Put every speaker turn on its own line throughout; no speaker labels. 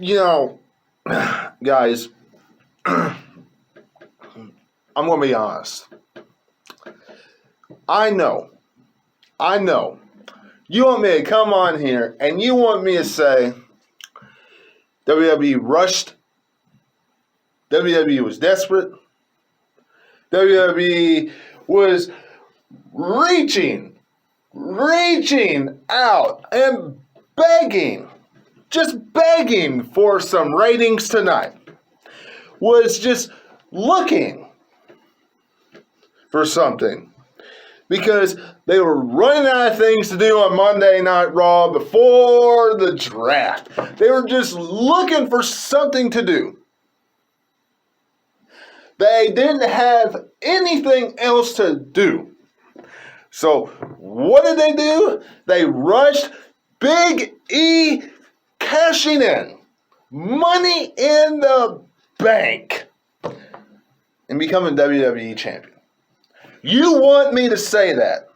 You know, guys, I'm going to be honest. I know. You want me to come on here and you want me to say WWE rushed, WWE was desperate, WWE was reaching out and just begging for some ratings tonight, was just looking for something. Because they were running out of things to do on Monday Night Raw before the draft. They were just looking for something to do. They didn't have anything else to do. So what did they do? They rushed Big E cashing in. Money in the bank. And becoming WWE champion. You want me to say that?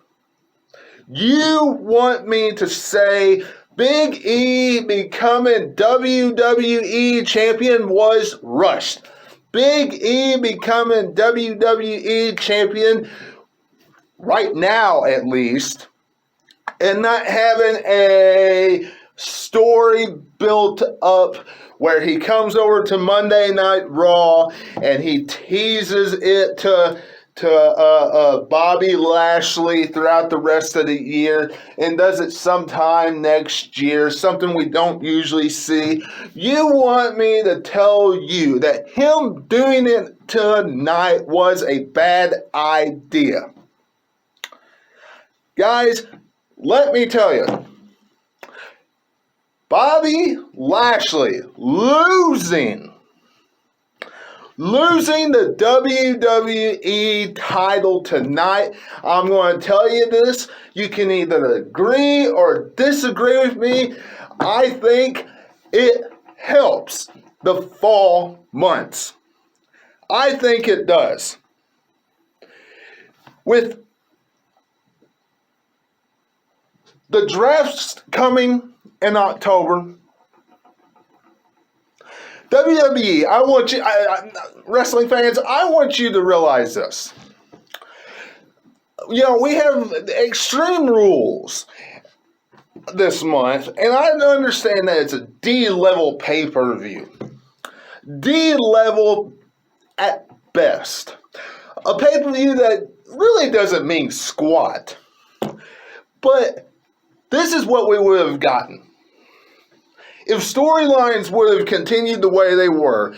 You want me to say Big E becoming WWE champion was rushed? Big E becoming WWE champion right now, at least, and not having a story built up where he comes over to Monday Night Raw and he teases it to Bobby Lashley throughout the rest of the year and does it sometime next year, something we don't usually see. You want me to tell you that him doing it tonight was a bad idea. Guys, let me tell you, Bobby Lashley losing the WWE title tonight. I'm going to tell you this. You can either agree or disagree with me. I think it helps the fall months. I think it does. With the drafts coming in October, WWE, I want you, wrestling fans, I want you to realize this. You know, we have Extreme Rules this month, and I understand that it's a D-level pay-per-view. D-level at best. A pay-per-view that really doesn't mean squat. But this is what we would have gotten. If storylines would have continued the way they were,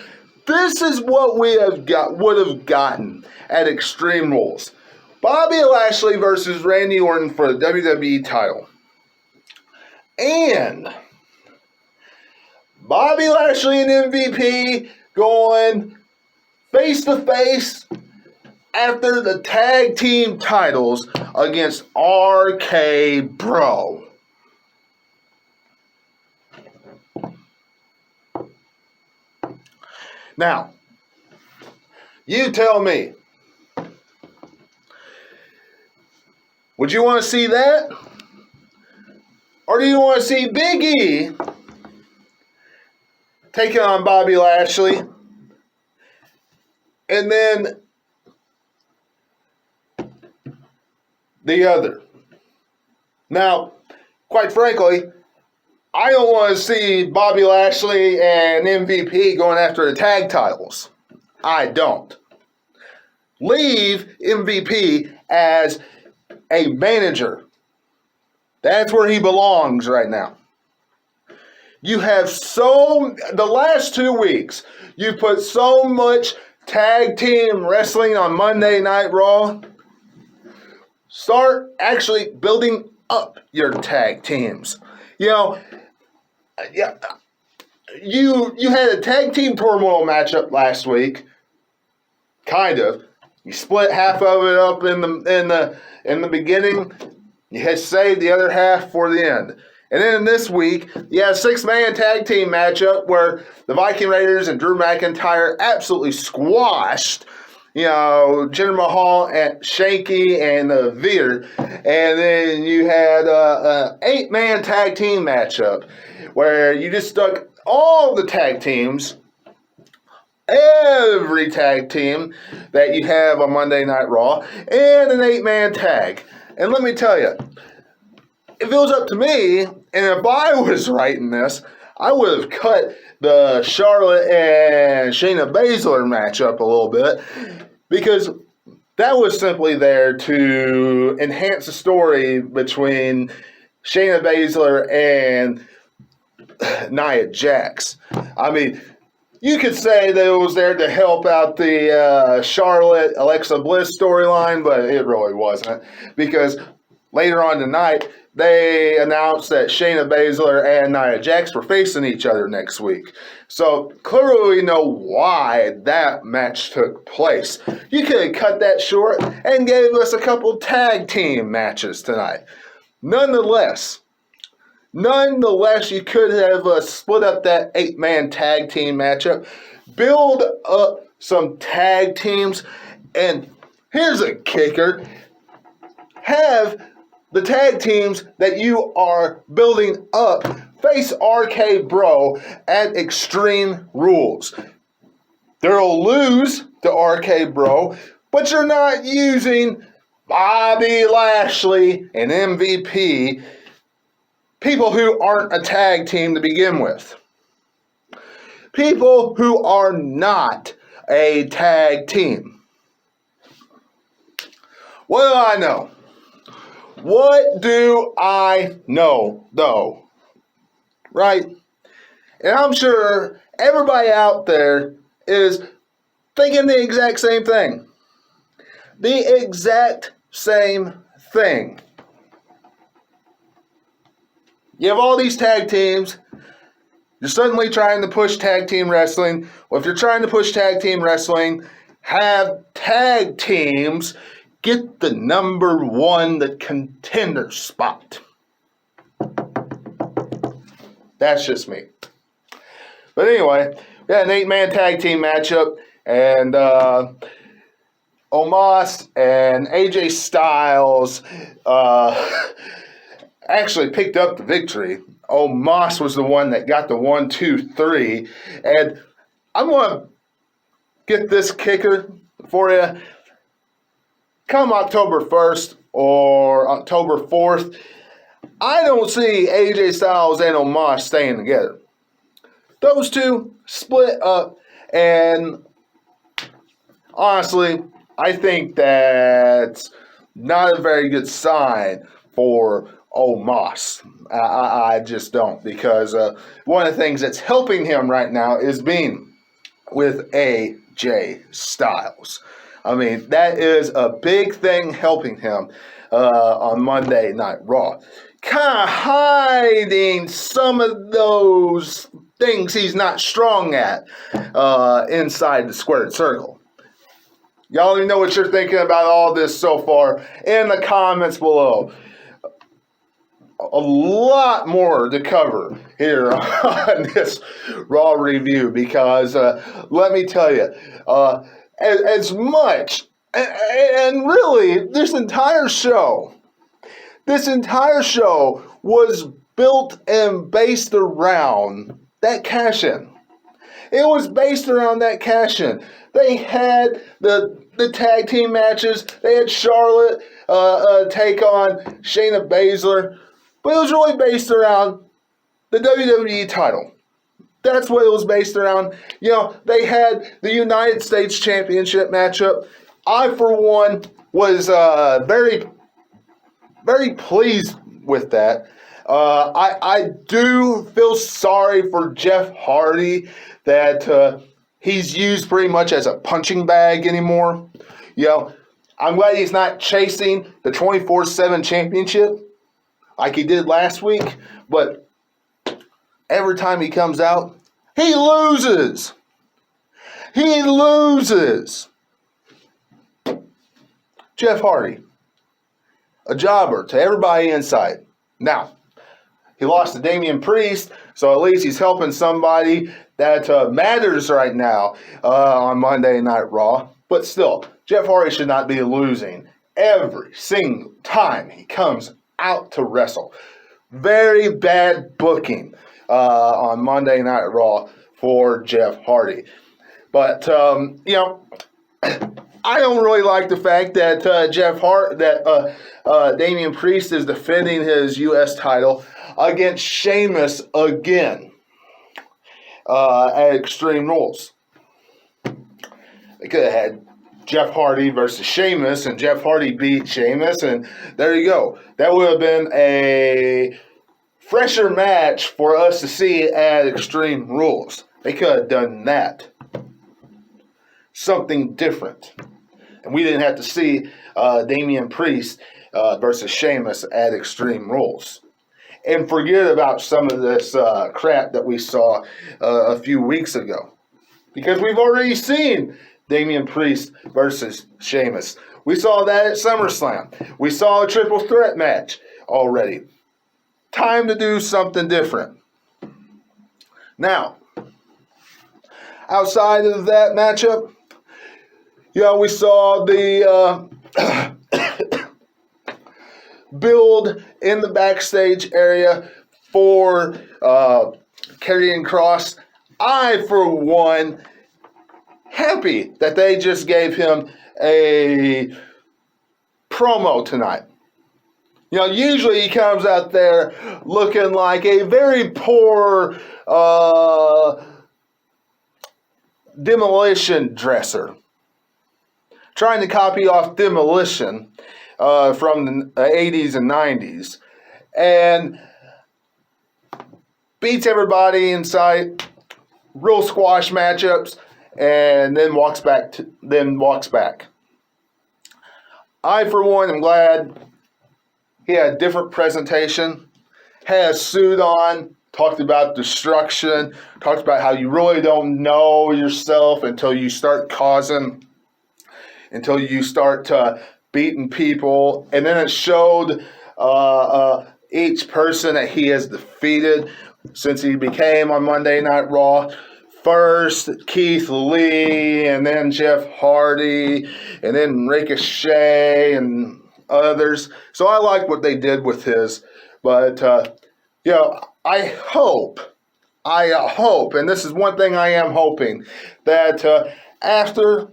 this is what we would have gotten at Extreme Rules. Bobby Lashley versus Randy Orton for the WWE title. And Bobby Lashley and MVP going face to face after the tag team titles against RK Bro. Now, you tell me, would you want to see that? Or do you want to see Big E taking on Bobby Lashley and then the other? Now, quite frankly, I don't want to see Bobby Lashley and MVP going after the tag titles. I don't. Leave MVP as a manager. That's where he belongs right now. You have the last 2 weeks, you put so much tag team wrestling on Monday Night Raw. Start actually building up your tag teams. You know, yeah, you had a tag team turmoil matchup last week. Kind of. You split half of it up in the beginning. You had saved the other half for the end. And then this week, you had a 6-man tag team matchup where the Viking Raiders and Drew McIntyre absolutely squashed, Jinder Mahal and Shanky and Veer. And then you had an 8-man tag team matchup where you just stuck all the tag teams, every tag team that you have on Monday Night Raw, and an 8-man tag. And let me tell you, if it was up to me, and if I was writing this, I would have cut the Charlotte and Shayna Baszler matchup a little bit, because that was simply there to enhance the story between Shayna Baszler and Nia Jax. I mean, you could say that it was there to help out the Charlotte Alexa Bliss storyline, but it really wasn't, because later on tonight, they announced that Shayna Baszler and Nia Jax were facing each other next week. So clearly we know why that match took place. You could have cut that short and gave us a couple tag team matches tonight. Nonetheless, you could have split up that 8-man tag team matchup, build up some tag teams, and here's a kicker. Have the tag teams that you are building up face RK Bro at Extreme Rules. They'll lose to RK Bro, but you're not using Bobby Lashley and MVP, people who aren't a tag team to begin with. People who are not a tag team. What do I know? What do I know, though? Right? And I'm sure everybody out there is thinking the exact same thing. The exact same thing. You have all these tag teams. You're suddenly trying to push tag team wrestling. Well, if you're trying to push tag team wrestling, have tag teams get the number one, the contender spot. That's just me. But anyway, we had an 8-man tag team matchup, and Omos and AJ Styles actually picked up the victory. Omos was the one that got the 1, 2, 3, and I'm going to get this kicker for you. Come October 1st or October 4th, I don't see AJ Styles and Omos staying together. Those two split up, and honestly, I think that's not a very good sign for Omos. I just don't, because one of the things that's helping him right now is being with AJ Styles. I mean, that is a big thing helping him on Monday Night Raw. Kind of hiding some of those things he's not strong at inside the squared circle. Y'all let me know what you're thinking about all this so far in the comments below. A lot more to cover here on this Raw review, because let me tell you, as much, and really, this entire show was built and based around that cash-in. It was based around that cash-in. They had the tag team matches. They had Charlotte take on Shayna Baszler. But it was really based around the WWE title. That's what it was based around. You know, they had the United States Championship matchup. I, for one, was very, very pleased with that. I do feel sorry for Jeff Hardy that he's used pretty much as a punching bag anymore. You know, I'm glad he's not chasing the 24/7 championship like he did last week, but every time he comes out, he loses. He loses. Jeff Hardy, a jobber to everybody inside. Now, he lost to Damian Priest, so at least he's helping somebody that matters right now on Monday Night Raw. But still, Jeff Hardy should not be losing every single time he comes out to wrestle. Very bad booking on Monday Night Raw for Jeff Hardy. But, I don't really like the fact that Damian Priest is defending his U.S. title against Sheamus again at Extreme Rules. They could have had Jeff Hardy versus Sheamus, and Jeff Hardy beat Sheamus, and there you go. That would have been a fresher match for us to see at Extreme Rules. They could have done that. Something different. And we didn't have to see Damian Priest versus Sheamus at Extreme Rules. And forget about some of this crap that we saw a few weeks ago. Because we've already seen Damian Priest versus Sheamus. We saw that at SummerSlam. We saw a triple threat match already. Time to do something different. Now, outside of that matchup, we saw the build in the backstage area for Karrion Kross. I, for one, happy that they just gave him a promo tonight. Usually he comes out there looking like a very poor Demolition dresser, trying to copy off Demolition from the 80s and 90s, and beats everybody in sight, real squash matchups, and then walks back. I, for one, am glad he had a different presentation, had a suit on, talked about destruction, talked about how you really don't know yourself until you start beating people. And then it showed each person that he has defeated since he became on Monday Night Raw. First, Keith Lee, and then Jeff Hardy, and then Ricochet, and others. So I like what they did with his. But, I hope, and this is one thing I am hoping, that after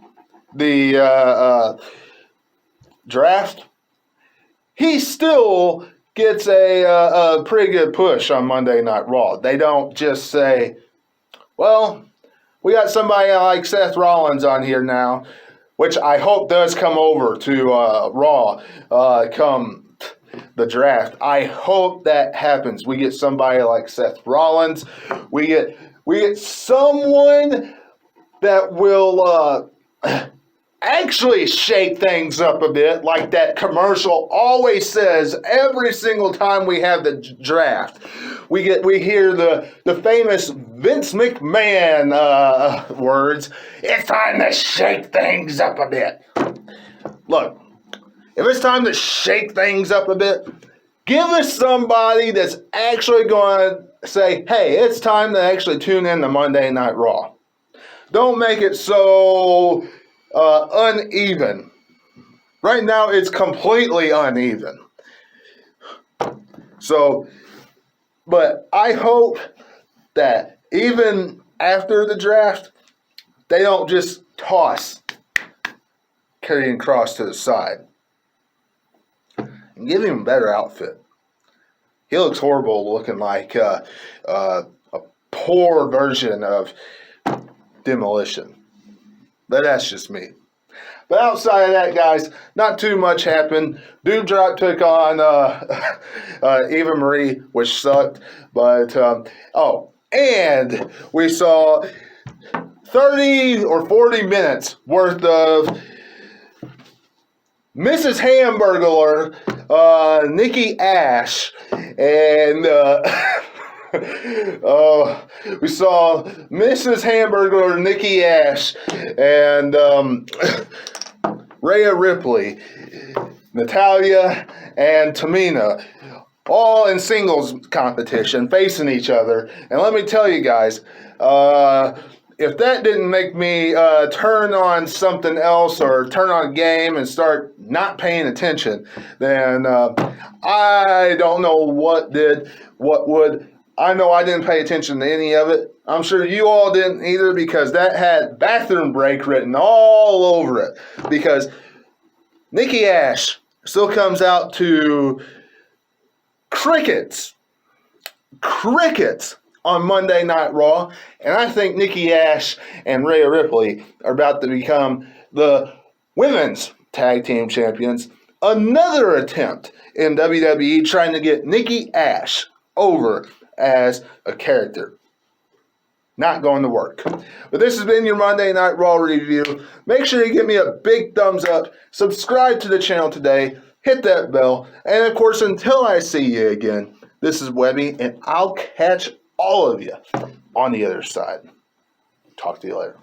the draft, he still gets a pretty good push on Monday Night Raw. They don't just say, well, we got somebody like Seth Rollins on here now, which I hope does come over to Raw come the draft. I hope that happens. We get somebody like Seth Rollins. We get someone that will actually shake things up a bit, like that commercial always says every single time we have the draft. We hear the famous Vince McMahon words. It's time to shake things up a bit. Look, if it's time to shake things up a bit, give us somebody that's actually going to say, hey, it's time to actually tune in to Monday Night Raw. Don't make it so uneven. Right now, it's completely uneven. So, but I hope that even after the draft, they don't just toss Karrion Kross to the side and give him a better outfit. He looks horrible looking like a poor version of Demolition. But that's just me. But outside of that, guys, not too much happened. Doudrop took on Eva Marie, which sucked. But, and we saw 30 or 40 minutes worth of Mrs. Hamburglar, Nikki Ash, and we saw Mrs. Hamburglar, Nikki Ash, and Rhea Ripley, Natalya, and Tamina, all in singles competition, facing each other. And let me tell you guys, if that didn't make me turn on something else or turn on a game and start not paying attention, then I don't know what would. I know I didn't pay attention to any of it. I'm sure you all didn't either, because that had bathroom break written all over it. Because Nikki Ash still comes out to crickets on Monday Night Raw. And I think Nikki Ash and Rhea Ripley are about to become the women's tag team champions. Another attempt in WWE trying to get Nikki Ash over as a character. Not going to work. But this has been your Monday Night Raw review. Make sure you give me a big thumbs up. Subscribe to the channel today. Hit that bell. And of course, until I see you again, this is Webby, and I'll catch all of you on the other side. Talk to you later.